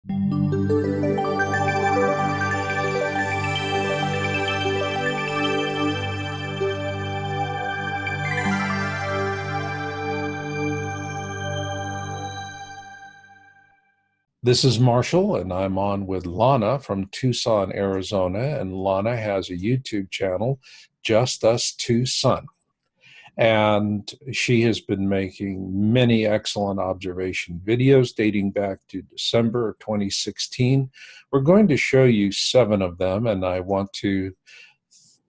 This is Marshall, and I'm on with Lana from Tucson, Arizona, and Lana has a YouTube channel, Just Us Tucson. And she has been making many excellent observation videos dating back to December of 2016. We're going to show you 7 of them, and I want to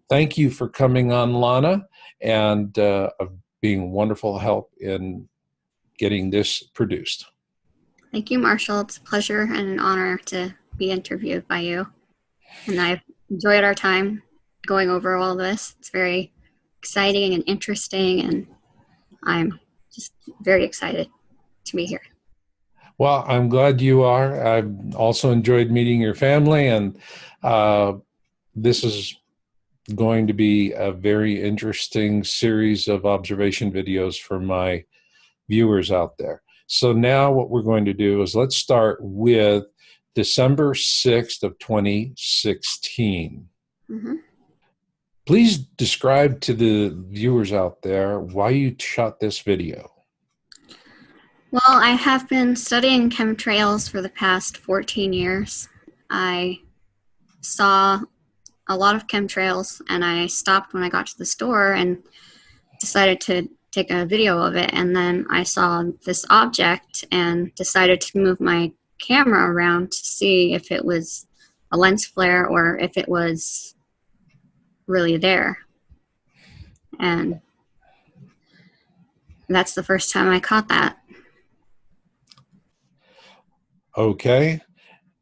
thank you for coming on, Lana, and of being wonderful help in getting this produced. Thank you, Marshall. It's a pleasure and an honor to be interviewed by you. And I've enjoyed our time going over all this. It's very exciting and interesting, and I'm just very excited to be here. Well, I'm glad you are. I've also enjoyed meeting your family, and this is going to be a very interesting series of observation videos for my viewers out there. So now what we're going to do is let's start with December 6th of 2016. Mm-hmm. Please describe to the viewers out there why you shot this video. Well, I have been studying chemtrails for the past 14 years. I saw a lot of chemtrails, and I stopped when I got to the store and decided to take a video of it, and then I saw this object and decided to move my camera around to see if it was a lens flare or if it was really there. And that's the first time I caught that. Okay.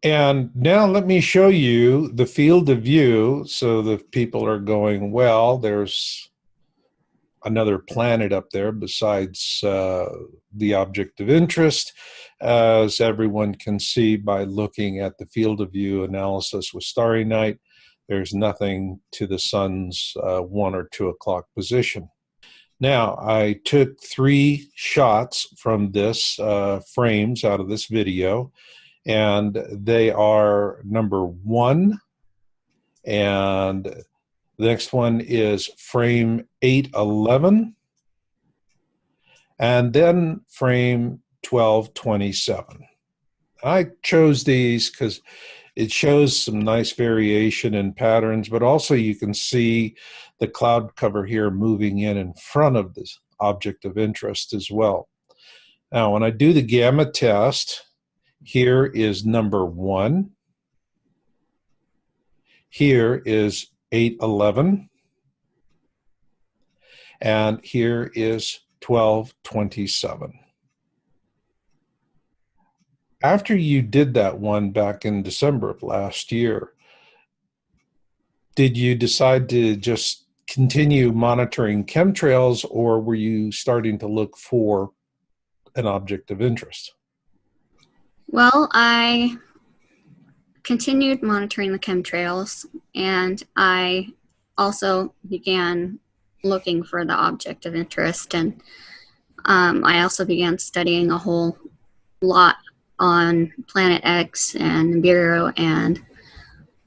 And now let me show you the field of view so the people are going, well, there's another planet up there besides the object of interest, as everyone can see by looking at the field of view analysis with Starry Night. There's nothing to the sun's 1 or 2 o'clock position. Now, I took 3 shots from this frames out of this video, and they are number 1, and the next one is frame 811, and then frame 1227. I chose these because it shows some nice variation in patterns, but also you can see the cloud cover here moving in front of this object of interest as well. Now, when I do the gamma test, here is number 1. Here is 811, and here is 1227. After you did that one back in December of last year, did you decide to just continue monitoring chemtrails, or were you starting to look for an object of interest? Well, I continued monitoring the chemtrails, and I also began looking for the object of interest, and I also began studying a whole lot on Planet X and Nibiru and,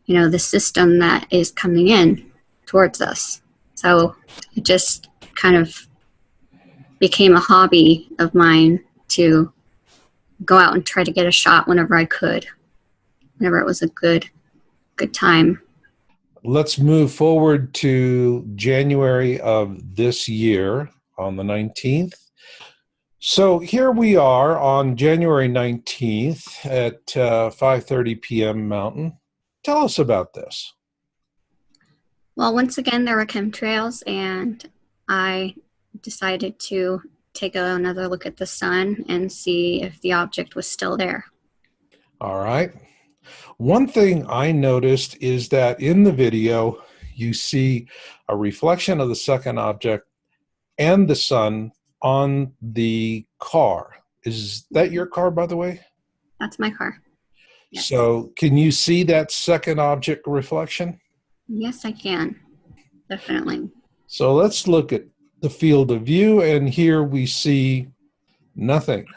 you know, the system that is coming in towards us. So it just kind of became a hobby of mine to go out and try to get a shot whenever I could, whenever it was a good time. Let's move forward to January of this year on the 19th. So here we are on January 19th at 5:30 p.m. Mountain. Tell us about this. Well, once again, there were chemtrails, and I decided to take another look at the sun and see if the object was still there. All right. One thing I noticed is that in the video, you see a reflection of the second object and the sun on the car. Is that your car, by the way? That's my car. Yes. So can you see that second object reflection? Yes, I can. Definitely. So let's look at the field of view, and here we see nothing.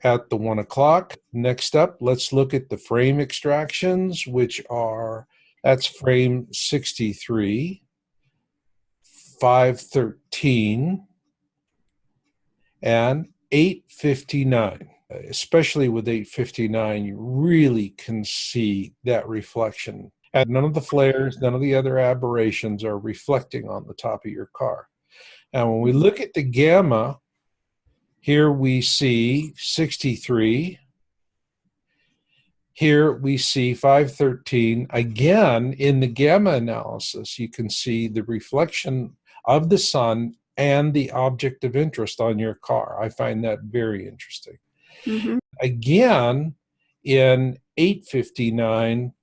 at the 1 o'clock. Next up, let's look at the frame extractions, which are, that's frame 63, 513, and 859. Especially with 859, you really can see that reflection. And none of the flares, none of the other aberrations are reflecting on the top of your car. And when we look at the gamma, here we see 63. Here we see 513. Again, in the gamma analysis, you can see the reflection of the sun and the object of interest on your car. I find that very interesting. Mm-hmm. Again, in 859,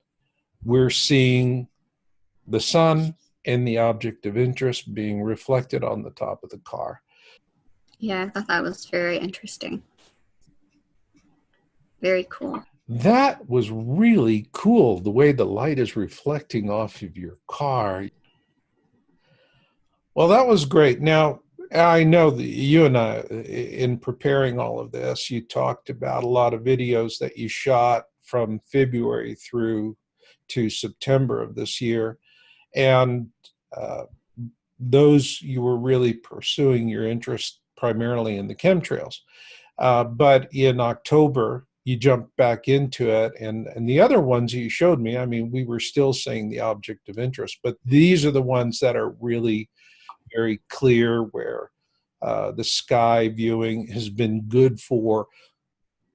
we're seeing the sun and the object of interest being reflected on the top of the car. Yeah, I thought that was very interesting. Very cool. That was really cool, the way the light is reflecting off of your car. Well, that was great. Now, I know that you and I, in preparing all of this, you talked about a lot of videos that you shot from February through to September of this year. And those, you were really pursuing your interest primarily in the chemtrails. But in October, you jumped back into it. And the other ones you showed me, I mean, we were still saying the object of interest, but these are the ones that are really very clear, where the sky viewing has been good for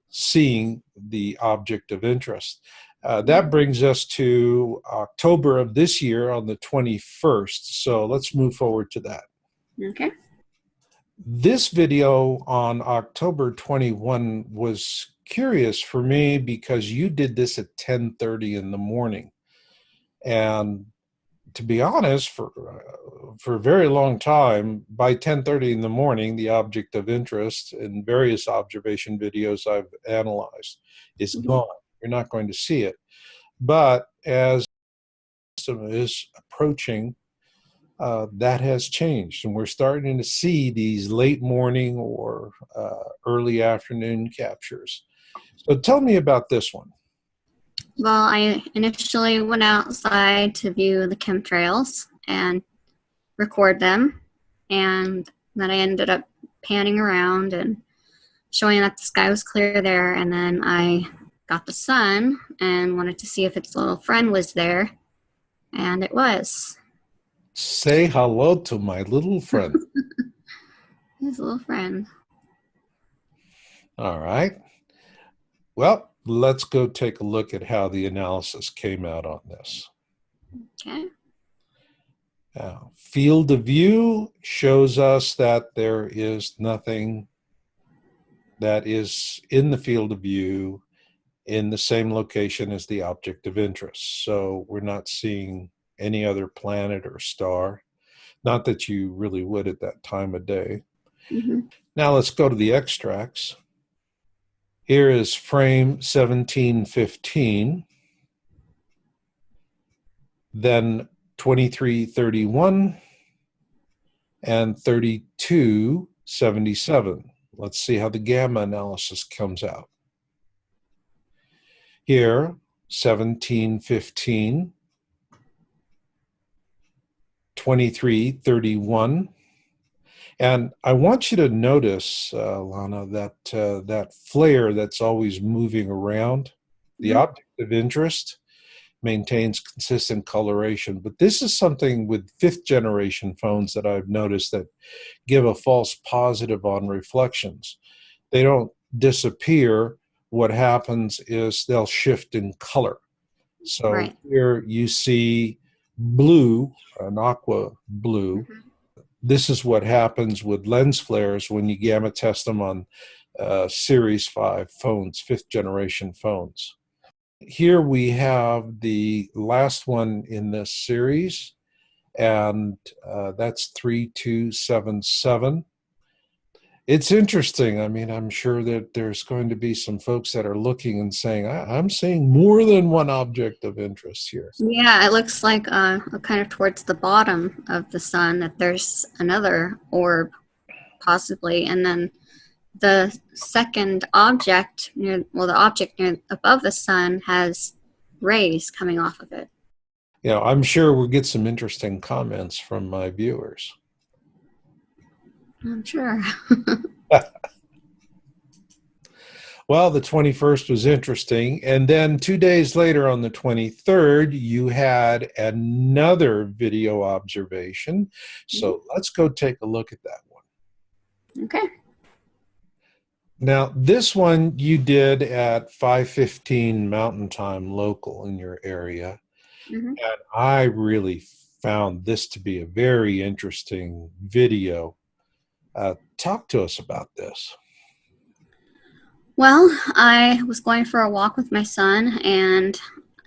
seeing the object of interest. That brings us to October of this year on the 21st. So let's move forward to that. Okay. This video on October 21 was curious for me because you did this at 10:30 in the morning. And to be honest, for a very long time, by 10:30 in the morning, the object of interest in various observation videos I've analyzed is gone. You're not going to see it. But as is approaching, that has changed, and we're starting to see these late morning or early afternoon captures. So tell me about this one. Well, I initially went outside to view the chemtrails and record them, and then I ended up panning around and showing that the sky was clear there, and then I got the sun and wanted to see if its little friend was there, and it was. Say hello to my little friend. His little friend. All right. Well, let's go take a look at how the analysis came out on this. Okay. Now, field of view shows us that there is nothing that is in the field of view in the same location as the object of interest. So we're not seeing any other planet or star. Not that you really would at that time of day. Mm-hmm. Now let's go to the extracts. Here is frame 1715, then 2331, and 3277. Let's see how the gamma analysis comes out. Here, 1715, 2331. And I want you to notice, Lana, that that flare that's always moving around, the object of interest, maintains consistent coloration. But this is something with fifth generation phones that I've noticed that give a false positive on reflections. They don't disappear. What happens is they'll shift in color. So here you see blue, an aqua blue. This is what happens with lens flares when you gamma test them on Series 5 phones, fifth generation phones. Here we have the last one in this series, and that's 3277. It's interesting. I mean, I'm sure that there's going to be some folks that are looking and saying, I'm seeing more than one object of interest here. Yeah, it looks like kind of towards the bottom of the sun that there's another orb, possibly, and then the second object the object near above the sun has rays coming off of it. I'm sure we'll get some interesting comments from my viewers. I'm sure. Well, the 21st was interesting. And then 2 days later, on the 23rd, you had another video observation. So let's go take a look at that one. Okay. Now, this one you did at 5:15 Mountain Time local in your area. And I really found this to be a very interesting video. Talk to us about this. Well, I was going for a walk with my son, and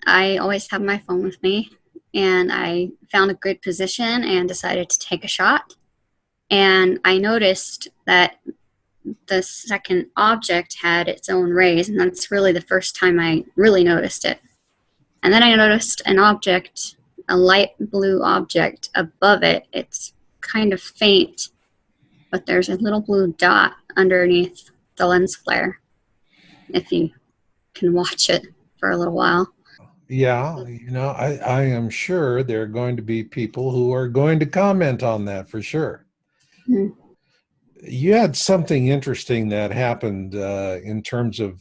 I always have my phone with me, and I found a good position and decided to take a shot. And I noticed that the second object had its own rays, and that's really the first time I really noticed it. And then I noticed an object, a light blue object above it. It's kind of faint, but there's a little blue dot underneath the lens flare, if you can watch it for a little while. Yeah, I am sure there are going to be people who are going to comment on that for sure. Mm-hmm. You had something interesting that happened in terms of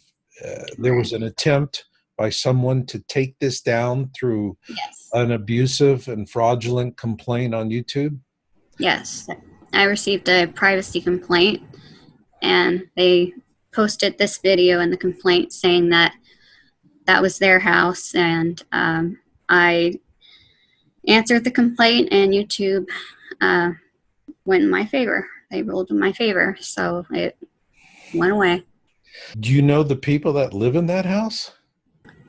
there was an attempt by someone to take this down through an abusive and fraudulent complaint on YouTube? Yes. I received a privacy complaint, and they posted this video in the complaint saying that that was their house, and I answered the complaint, and YouTube went in my favor. They ruled in my favor, so it went away. Do you know the people that live in that house?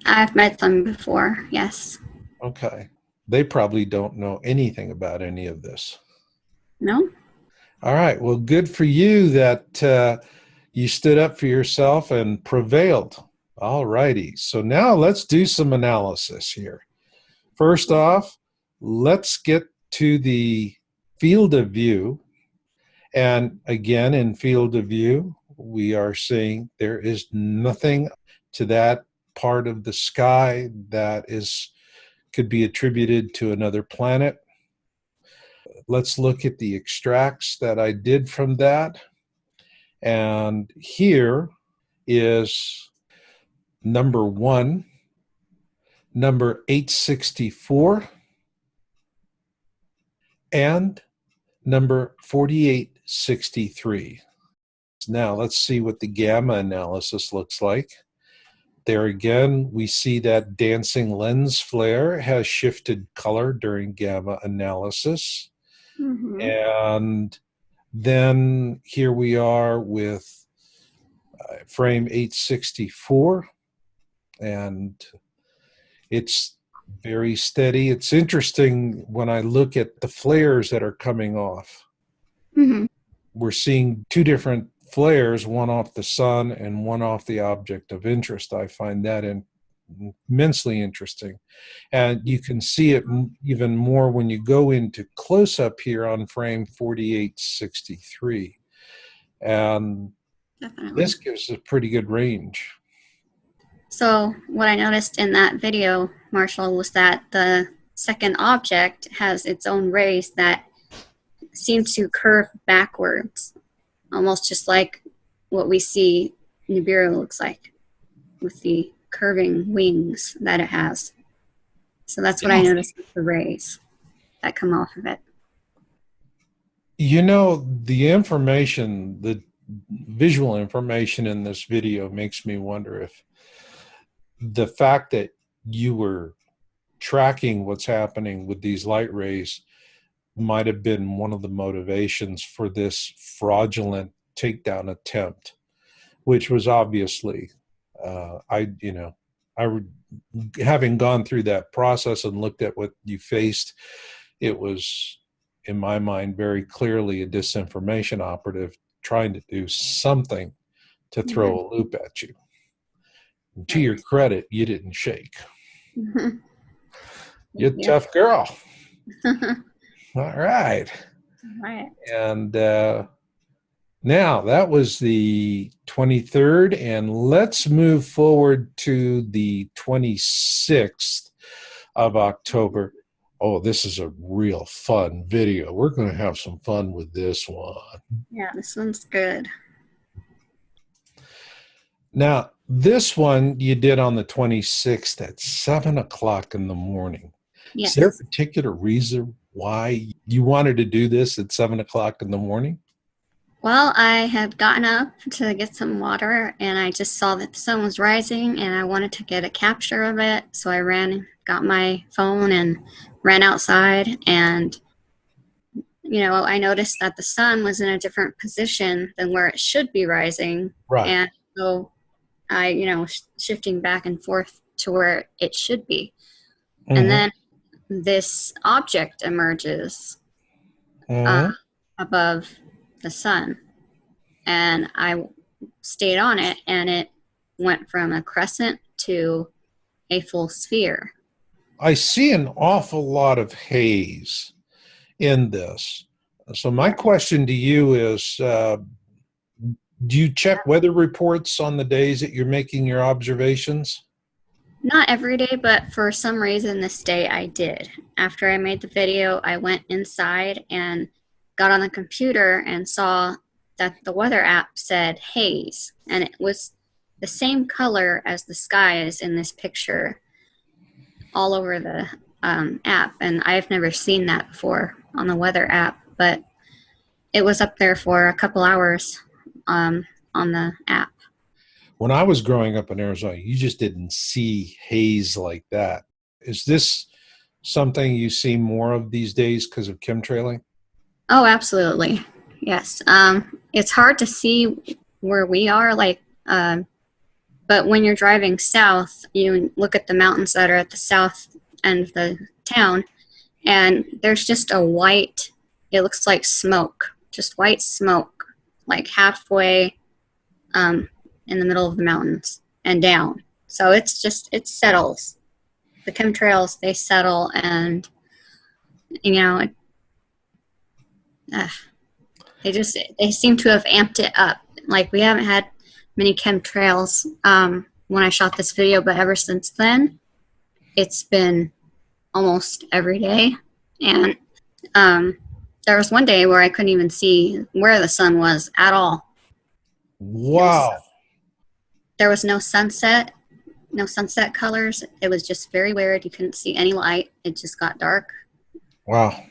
I've met them before, yes. Okay. They probably don't know anything about any of this. No? All right. Well, good for you that you stood up for yourself and prevailed. All righty. So now let's do some analysis here. First off, let's get to the field of view. And again, in field of view, we are seeing there is nothing to that part of the sky that could be attributed to another planet. Let's look at the extracts that I did from that. And here is number 1, number 864, and number 4863. Now let's see what the gamma analysis looks like. There again, we see that dancing lens flare has shifted color during gamma analysis. And then here we are with frame 864, and it's very steady. It's interesting when I look at the flares that are coming off. We're seeing 2 different flares, one off the sun and one off the object of interest. I find that immensely interesting. And you can see it even more when you go into close-up here on frame 4863. And this gives a pretty good range. So what I noticed in that video, Marshall, was that the second object has its own rays that seem to curve backwards, almost just like what we see Nibiru looks like with the curving wings that it has. So that's what I noticed with the rays that come off of it. The information, the visual information in this video makes me wonder if the fact that you were tracking what's happening with these light rays might have been one of the motivations for this fraudulent takedown attempt, which was obviously, having gone through that process and looked at what you faced, it was, in my mind, very clearly a disinformation operative trying to do something to throw a loop at you. And to your credit, you didn't shake. You're a tough girl. All right. Right. And Now, that was the 23rd, and let's move forward to the 26th of October. Oh, this is a real fun video. We're going to have some fun with this one. Yeah, this one's good. Now, this one you did on the 26th at 7 o'clock in the morning. Is there a Yes. particular reason why you wanted to do this at 7 o'clock in the morning? Well, I had gotten up to get some water and I just saw that the sun was rising and I wanted to get a capture of it. So I ran, got my phone and ran outside and I noticed that the sun was in a different position than where it should be rising. Right. And so I, shifting back and forth to where it should be. And Mm-hmm. then this object emerges uh, Mm-hmm. above the sun. And I stayed on it, and it went from a crescent to a full sphere. I see an awful lot of haze in this. So my question to you is, do you check weather reports on the days that you're making your observations? Not every day, but for some reason this day I did. After I made the video, I went inside and got on the computer and saw that the weather app said haze, and it was the same color as the sky is in this picture all over the app. And I've never seen that before on the weather app, but it was up there for a couple hours on the app. When I was growing up in Arizona, you just didn't see haze like that. Is this something you see more of these days because of chemtrailing? Oh, absolutely. Yes. It's hard to see where we are, but when you're driving south, you look at the mountains that are at the south end of the town, and there's just a white, it looks like smoke, just white smoke, like halfway in the middle of the mountains and down. So it's just, it settles. The chemtrails, they settle, and, it, uh, they seem to have amped it up. Like, we haven't had many chemtrails when I shot this video, but ever since then, it's been almost every day. And there was one day where I couldn't even see where the sun was at all. Wow. There was no sunset colors. It was just very weird. You couldn't see any light. It just got dark. Wow. It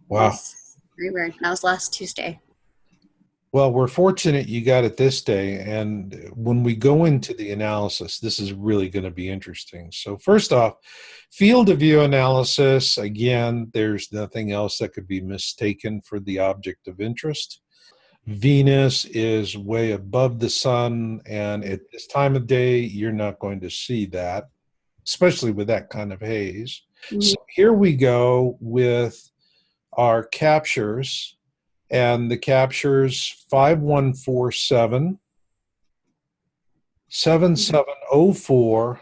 Wow. was very weird. That was last Tuesday. Well, we're fortunate you got it this day. And when we go into the analysis, this is really going to be interesting. So first off, field of view analysis, again, there's nothing else that could be mistaken for the object of interest. Venus is way above the sun, and at this time of day, you're not going to see that, especially with that kind of haze. Mm-hmm. So here we go with our captures, and the captures 5147, 7704,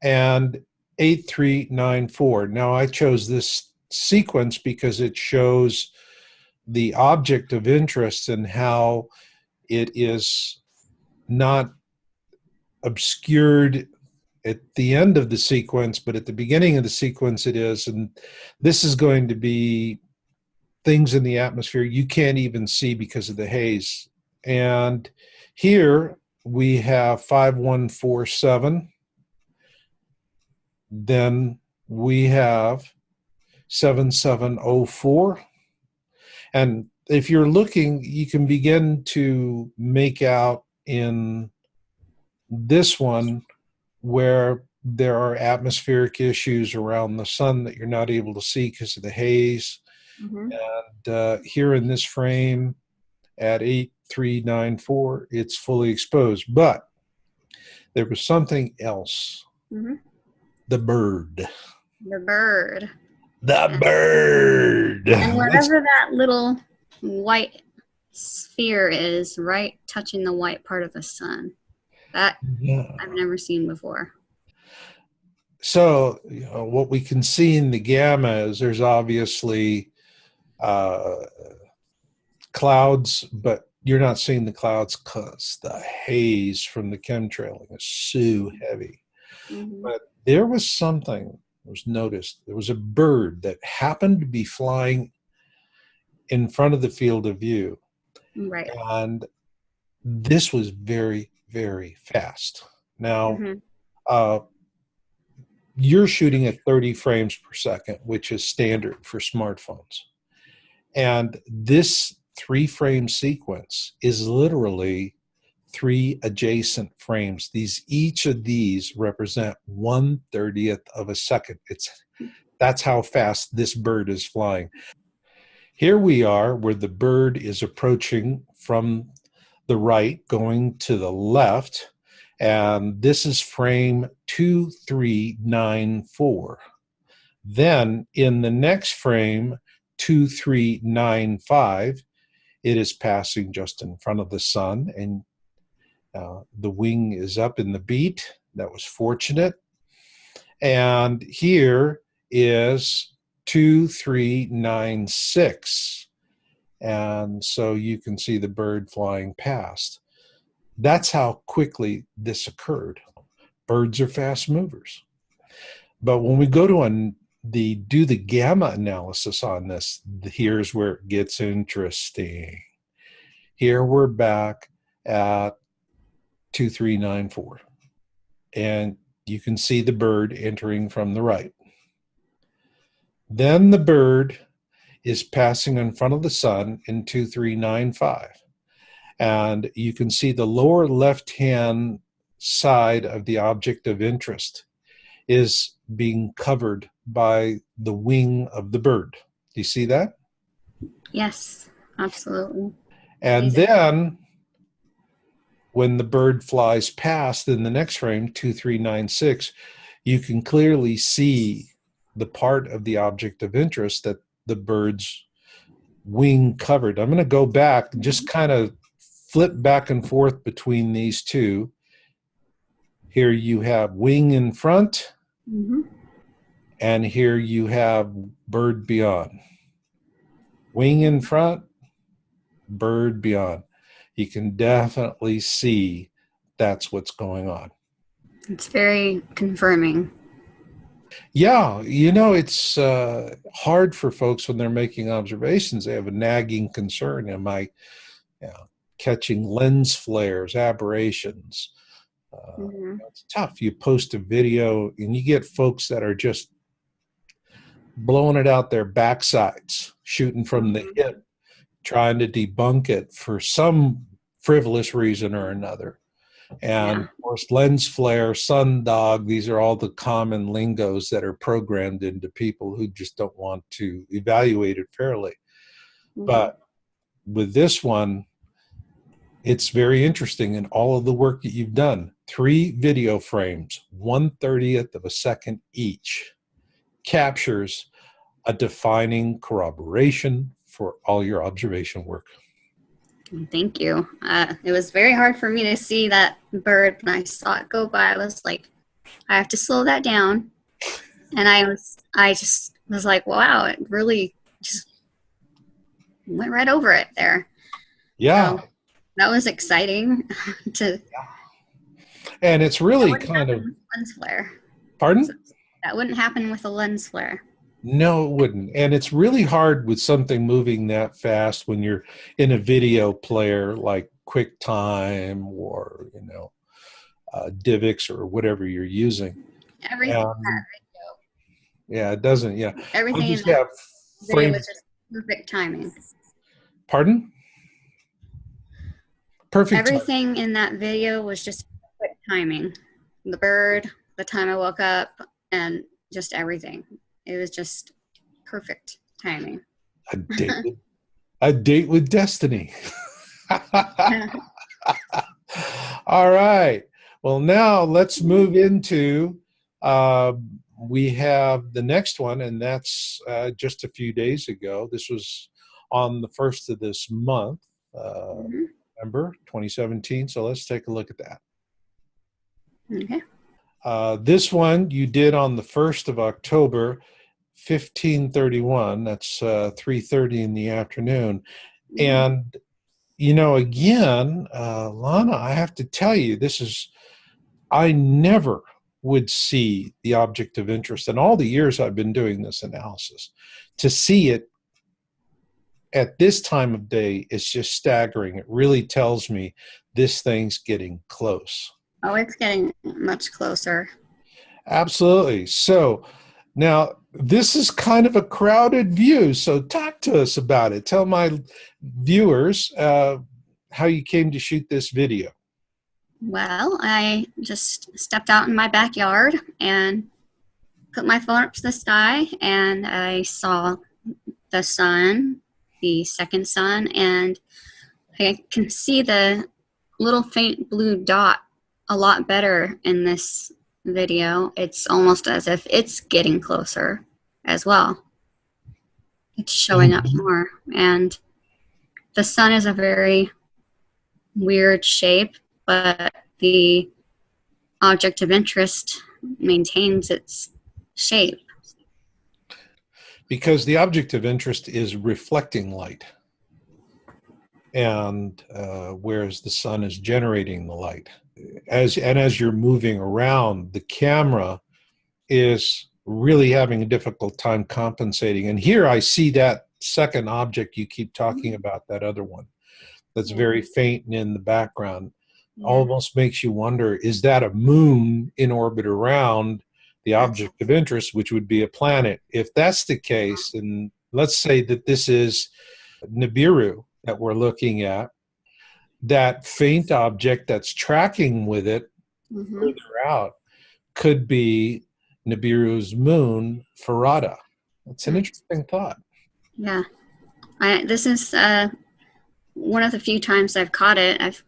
and 8394. Now, I chose this sequence because it shows the object of interest and how it is not obscured at the end of the sequence, but at the beginning of the sequence it is. And this is going to be things in the atmosphere you can't even see because of the haze. And here we have 5147. Then we have 7704. And if you're looking, you can begin to make out in this one where there are atmospheric issues around the sun that you're not able to see because of the haze. Mm-hmm. And here in this frame at 8394, it's fully exposed. But there was something else. Mm-hmm. The bird. The bird. The bird. And wherever that little white sphere is, right touching the white part of the sun, that I've never seen before. So, what we can see in the gamma is there's obviously clouds, but you're not seeing the clouds because the haze from the chemtrailing is so heavy. Mhm. But there was something that was noticed. There was a bird that happened to be flying in front of the field of view. Right. And this was very, very fast. Now, Mhm. you're shooting at 30 frames per second, which is standard for smartphones. And this 3-frame sequence is literally 3 adjacent frames. Each of these represent 1/30th of a second. That's how fast this bird is flying. Here we are where the bird is approaching from the right, going to the left, and this is frame 2394. Then in the next frame, 2395, it is passing just in front of the sun, and the wing is up in the beat. That was fortunate. And here is 2396. And so you can see the bird flying past. That's how quickly this occurred. Birds are fast movers. But when we go to do the gamma analysis on this, here's where it gets interesting. Here we're back at 2394. And you can see the bird entering from the right. Then the bird is passing in front of the sun in 2395. And you can see the lower left-hand side of the object of interest is being covered by the wing of the bird. Do you see that? Yes, absolutely. And Amazing. then when the bird flies past in the next frame, 2396, you can clearly see the part of the object of interest that the bird's wing covered. I'm going to go back and just kind of flip back and forth between these two. Here you have wing in front, and here you have bird beyond. Wing in front, bird beyond. You can definitely see that's what's going on. It's very confirming. Yeah, it's hard for folks when they're making observations. They have a nagging concern. Am I catching lens flares, aberrations? It's tough. You post a video and you get folks that are just blowing it out their backsides, shooting from the hip, trying to debunk it for some frivolous reason or another. And of course, lens flare, sundog, these are all the common lingos that are programmed into people who just don't want to evaluate it fairly. But with this one, it's very interesting in all of the work that you've done. 3 video frames, 1/30th of a second each, captures a defining corroboration for all your observation work. Thank you. It was very hard for me to see that bird when I saw it go by. I was like, I have to slow that down. And I just was like, wow, it really just went right over it there. Yeah. So that was exciting to. And it's really kind of lens flare. Pardon? That wouldn't happen with a lens flare. No, it wouldn't. And it's really hard with something moving that fast when you're in a video player like QuickTime or, DivX or whatever you're using. Everything. Yeah, it doesn't. Yeah. Everything in that video was just perfect timing. Pardon? Perfect. Everything in that video was just perfect timing. The bird, the time I woke up, and just everything. It was just perfect timing. A date with destiny. All right. Well, now let's move into, we have the next one, and that's just a few days ago. This was on the 1st of this month, November 2017. So let's take a look at that. Okay. This one you did on the 1st of October, 1531. That's 3:30 in the afternoon. And, you know, again, Lana, I have to tell you, I never would see the object of interest in all the years I've been doing this analysis. To see it at this time of day is just staggering. It really tells me this thing's getting close. Oh, it's getting much closer. Absolutely. So now this is kind of a crowded view. So talk to us about it. Tell my viewers how you came to shoot this video. Well, I just stepped out in my backyard and put my phone up to the sky, and I saw the sun, the second sun, and I can see the little faint blue dot a lot better in this video. It's almost as if it's getting closer as well. It's showing up more, and the sun is a very weird shape, but the object of interest maintains its shape. Because the object of interest is reflecting light, and whereas the sun is generating the light. As you're moving around, the camera is really having a difficult time compensating. And here I see that second object you keep talking about, that other one that's very faint and in the background. Almost makes you wonder, is that a moon in orbit around the object of interest, which would be a planet? If that's the case, and let's say that this is Nibiru that we're looking at, that faint object that's tracking with it further out could be Nibiru's moon, Farada. That's an interesting thought. Yeah. This is one of the few times I've caught it. I've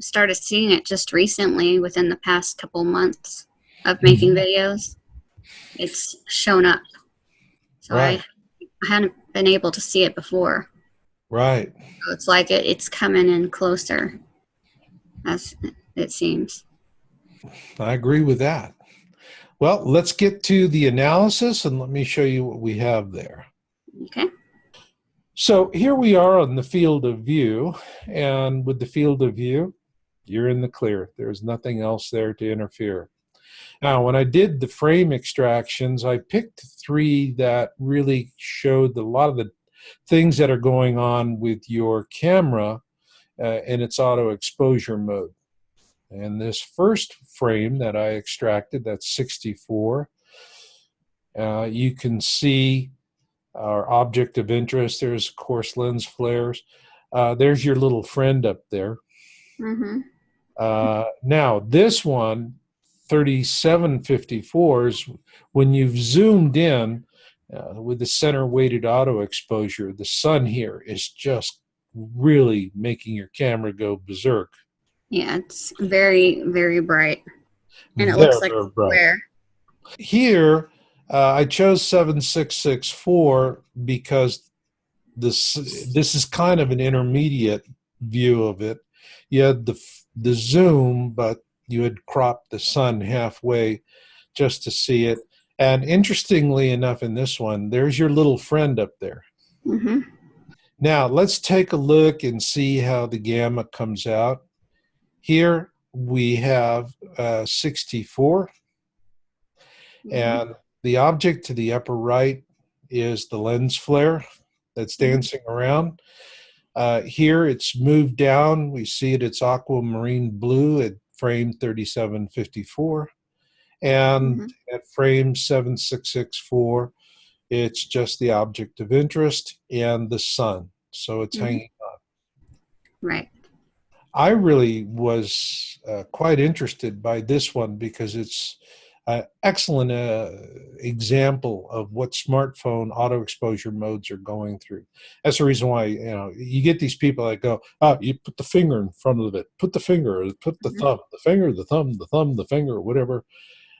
started seeing it just recently, within the past couple months of making videos. It's shown up. So I hadn't been able to see it before. Right. So it's like it's coming in closer, as it seems. I agree with that. Well, let's get to the analysis, and let me show you what we have there. Okay. So here we are on the field of view, and with the field of view, you're in the clear. There's nothing else there to interfere. Now, when I did the frame extractions, I picked 3 that really showed a lot of the things that are going on with your camera in its auto exposure mode. And this first frame that I extracted, that's 64, you can see our object of interest. There's, of course, lens flares. There's your little friend up there. Now, this one, 3754s, when you've zoomed in with the center weighted auto exposure, the sun here is just really making your camera go berserk. Yeah, it's very, very bright. And it looks like a square. Here, I chose 7664 because this is kind of an intermediate view of it. You had the zoom, but you had cropped the sun halfway just to see it. And interestingly enough, in this one, there's your little friend up there. Now, let's take a look and see how the gamma comes out. Here we have 64, and the object to the upper right is the lens flare that's dancing around. Here it's moved down. We see it, it's aquamarine blue at frame 3754. And at frame 7664, it's just the object of interest and the sun. So it's hanging on. Right. I really was quite interested by this one because it's an excellent example of what smartphone auto exposure modes are going through. That's the reason why, you get these people that go, you put the finger in front of it, put the finger, put the thumb, the finger, the thumb, the thumb, the finger, whatever.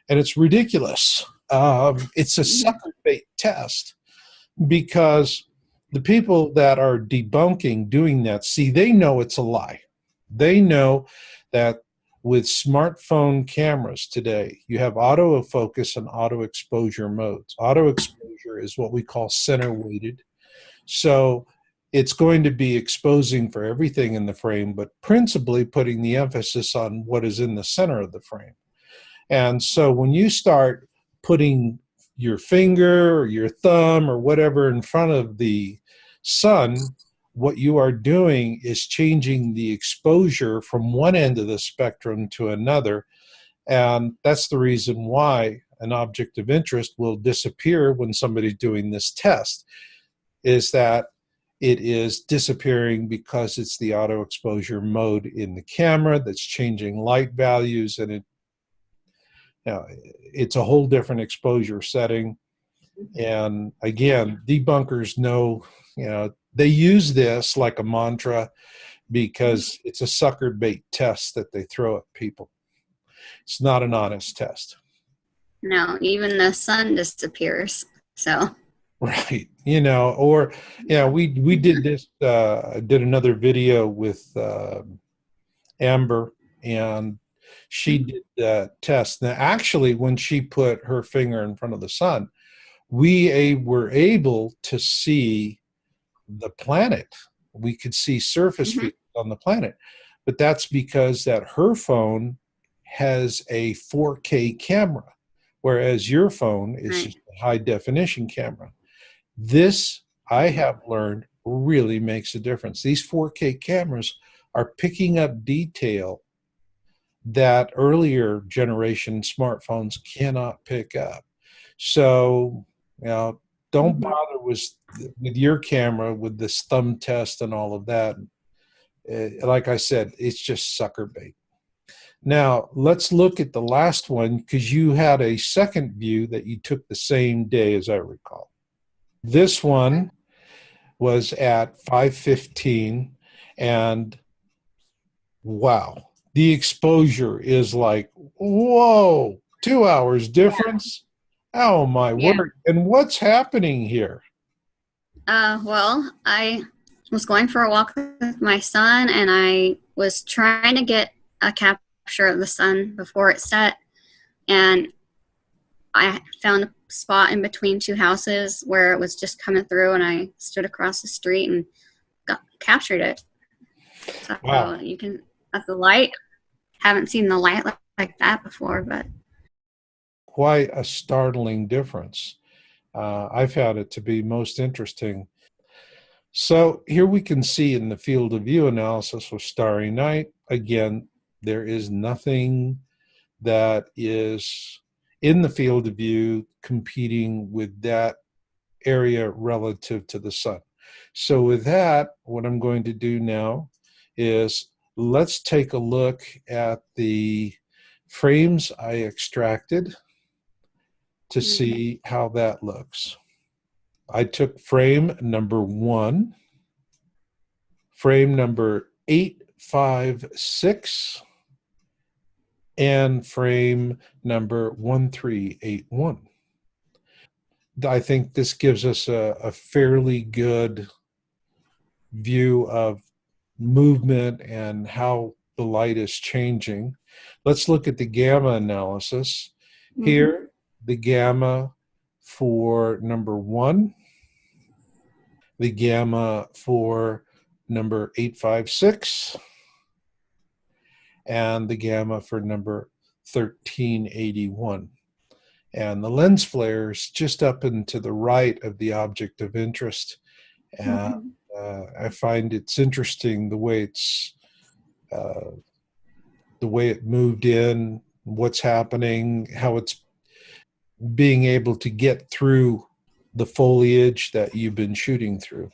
And it's ridiculous. It's a sucker bait test because the people that are debunking doing that, see, they know it's a lie. They know that with smartphone cameras today, you have autofocus and auto exposure modes. Auto exposure is what we call center weighted. So it's going to be exposing for everything in the frame, but principally putting the emphasis on what is in the center of the frame. And so when you start putting your finger or your thumb or whatever in front of the sun, what you are doing is changing the exposure from one end of the spectrum to another. And that's the reason why an object of interest will disappear when somebody's doing this test, is that it is disappearing because it's the auto exposure mode in the camera that's changing light values, and it's a whole different exposure setting. And again, debunkers know, they use this like a mantra because it's a sucker bait test that they throw at people. It's not an honest test. No, even the sun disappears. So. Right. Or we did this, did another video with Amber, and she did the test. Now, actually, when she put her finger in front of the sun, we were able to see the planet. We could see surface features on the planet, but that's because that her phone has a 4K camera, whereas your phone is just a high definition camera. This, I have learned, really makes a difference. These 4K cameras are picking up detail that earlier generation smartphones cannot pick up. So, don't bother with your camera with this thumb test and all of that. Like I said, it's just sucker bait. Now, let's look at the last one, because you had a second view that you took the same day, as I recall. This one was at 5:15, and wow, the exposure is like, whoa, 2 hours difference. Oh my word. And what's happening here? Well, I was going for a walk with my son, and I was trying to get a capture of the sun before it set, and I found a spot in between two houses where it was just coming through, and I stood across the street and captured it. So wow. You can, at the light, haven't seen the light like that before, but quite a startling difference. I found it to be most interesting. So here we can see in the field of view analysis with Starry Night, again, there is nothing that is in the field of view competing with that area relative to the sun. So with that, what I'm going to do now is let's take a look at the frames I extracted to see how that looks. I took frame number 1, frame number 856, and frame number 1381. I think this gives us a fairly good view of movement and how the light is changing. Let's look at the gamma analysis. Here, the gamma for number 1, the gamma for number 856, and the gamma for number 1381. And the lens flare is just up and to the right of the object of interest. And I find it's interesting the way it moved in, what's happening, how it's being able to get through the foliage that you've been shooting through.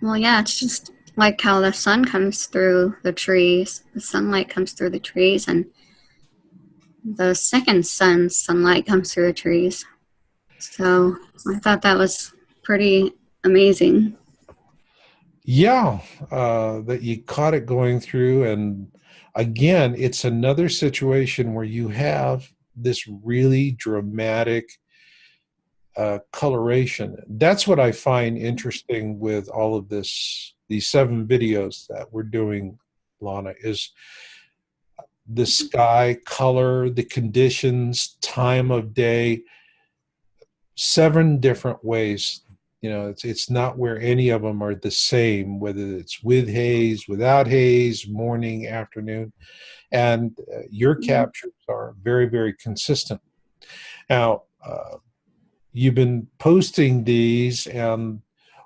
Well, yeah, it's just like how the sun comes through the trees. The sunlight comes through the trees, and the second sun's sunlight comes through the trees. So I thought that was pretty amazing. Yeah, that you caught it going through. And again, it's another situation where you have this really dramatic coloration. That's what I find interesting with all of these 7 videos that we're doing, Lana, is the sky, color, the conditions, time of day, 7 different ways You know, it's not where any of them are the same, whether it's with haze, without haze, morning, afternoon. And your Mhm. captures are very, very consistent. Now, you've been posting these, and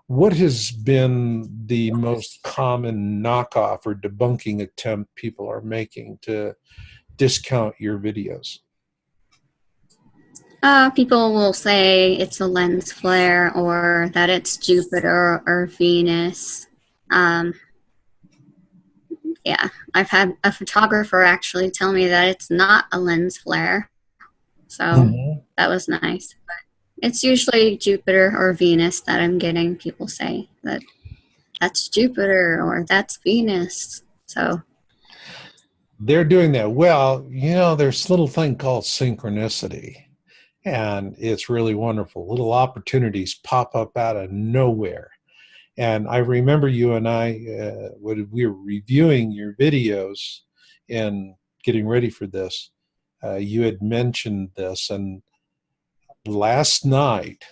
what has been the most common knockoff or debunking attempt people are making to discount your videos? People will say it's a lens flare or that it's Jupiter or Venus. Um, yeah, I've had a photographer actually tell me that it's not a lens flare. So Mhm. that was nice. But it's usually Jupiter or Venus that I'm getting people say that that's Jupiter or that's Venus. So, They're doing that. Well, you know, there's a little thing called synchronicity, and it's really wonderful. Little opportunities pop up out of nowhere. And I remember you and I, when we were reviewing your videos and getting ready for this, you had mentioned this. And last night,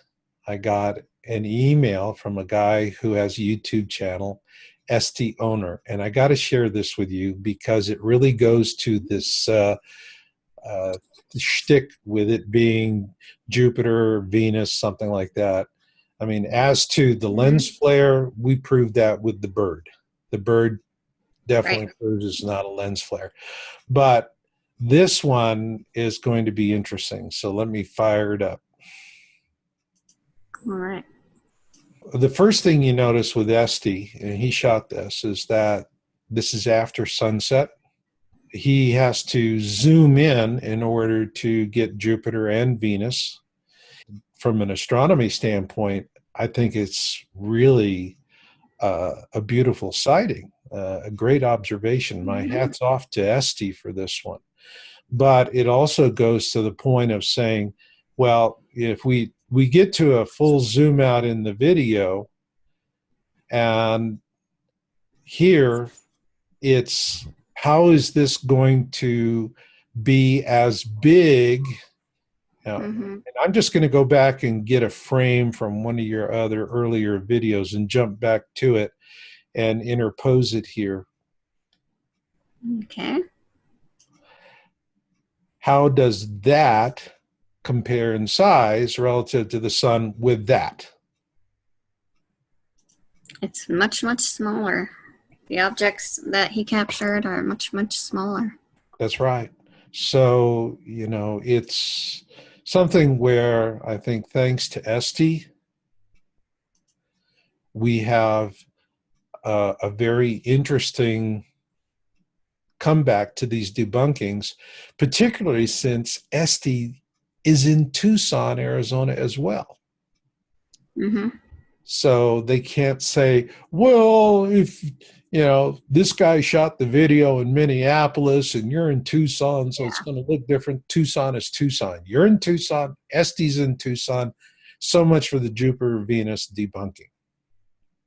I got an email from a guy who has a YouTube channel, ST owner. And I got to share this with you because it really goes to this uh, shtick with it being Jupiter, Venus, something like that. I mean, as to the lens mhm, flare, we proved that with the bird. The bird right. definitely proves it's not a lens flare. But this one is going to be interesting. So let me fire it up. All right. The first thing you notice with Esty, and he shot this, is that this is after sunset. He has to zoom in order to get Jupiter and Venus. From an astronomy standpoint, I think it's really a beautiful sighting, a great observation. My Mhm. hat's off to Esty for this one. But it also goes to the point of saying, well, if we get to a full zoom out in the video, and here it's how is this going to be as big. Now, Mhm. and I'm just going to go back and get a frame from one of your other earlier videos and jump back to it and interpose it here. Okay. How does that compare in size relative to the sun with that? It's much, much smaller. The objects that he captured are much, much smaller. That's right. So, you know, it's something where I think thanks to Esty, we have a very interesting comeback to these debunkings, particularly since Esty is in Tucson, Arizona as well. Hmm. So they can't say, well, if you know this guy shot the video in Minneapolis and you're in Tucson, so it's Yeah. going to look different. Tucson is Tucson. You're in Tucson. Esty's in Tucson. So much for the Jupiter Venus debunking.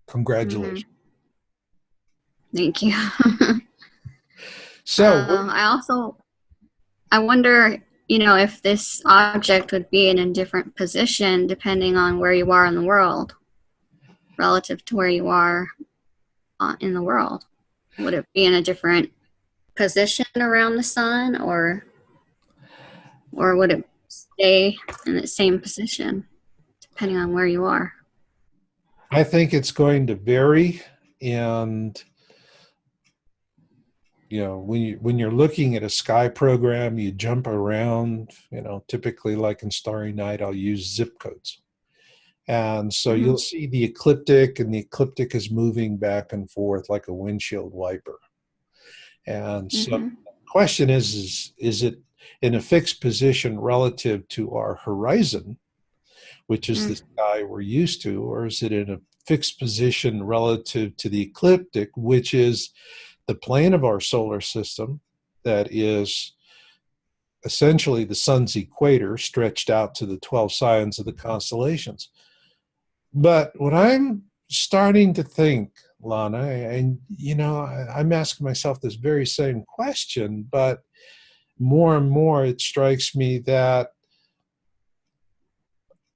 Hmm. Congratulations. Thank you. So I wonder, if this object would be in a different position depending on where you are in the world, relative to where you are in the world. Would it be in a different position around the sun, or would it stay in the same position depending on where you are? I think it's going to vary, and you know when you're looking at a sky program, you jump around. You know, typically like in Starry Night, I'll use zip codes, and so Hmm. you'll see the ecliptic, and the ecliptic is moving back and forth like a windshield wiper. And so the Hmm. question is it in a fixed position relative to our horizon, which is the Mm. sky we're used to, or is it in a fixed position relative to the ecliptic, which is the plane of our solar system that is essentially the sun's equator stretched out to the 12 signs of the constellations. But what I'm starting to think, Lana, and you know, I'm asking myself this very same question, but more and more it strikes me that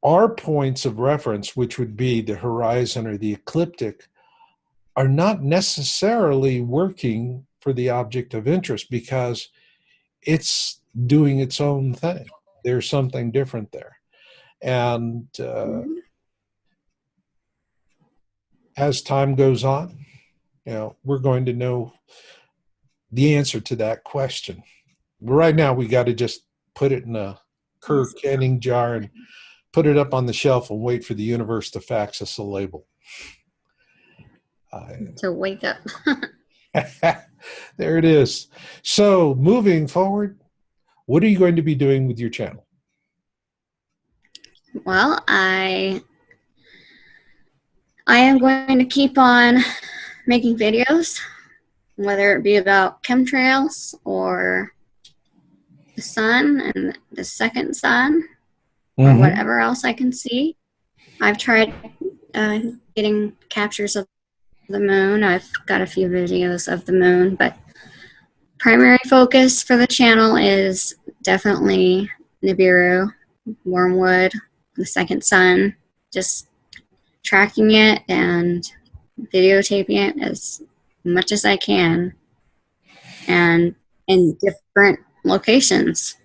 our points of reference, which would be the horizon or the ecliptic, are not necessarily working for the object of interest because it's doing its own thing. There's something different there. And as time goes on, we're going to know the answer to that question. Right now, we got to just put it in a Kerr canning jar and put it up on the shelf and wait for the universe to fax us a label. To wake up. There it is. So moving forward, what are you going to be doing with your channel? Well, I am going to keep on making videos, whether it be about chemtrails or the sun and the second sun, or whatever else I can see. I've tried getting captures of the moon. I've got a few videos of the moon, but primary focus for the channel is definitely Nibiru, Wormwood, the second sun, just tracking it and videotaping it as much as I can, and in different locations.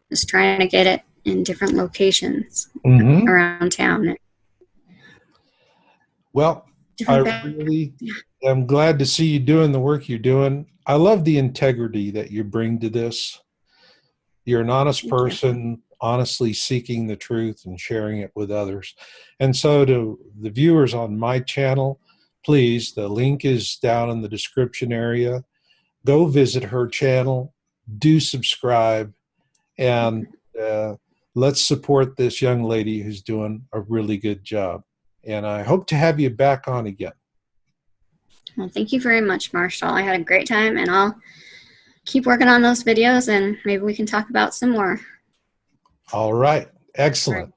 Just trying to get it in different locations around town. Well, I really am glad to see you doing the work you're doing. I love the integrity that you bring to this. You're an honest person, honestly seeking the truth and sharing it with others. And so to the viewers on my channel, please, the link is down in the description area. Go visit her channel, do subscribe, and let's support this young lady who's doing a really good job. And I hope to have you back on again. Well, thank you very much, Marshall. I had a great time, and I'll keep working on those videos, and maybe we can talk about some more. All right. Excellent.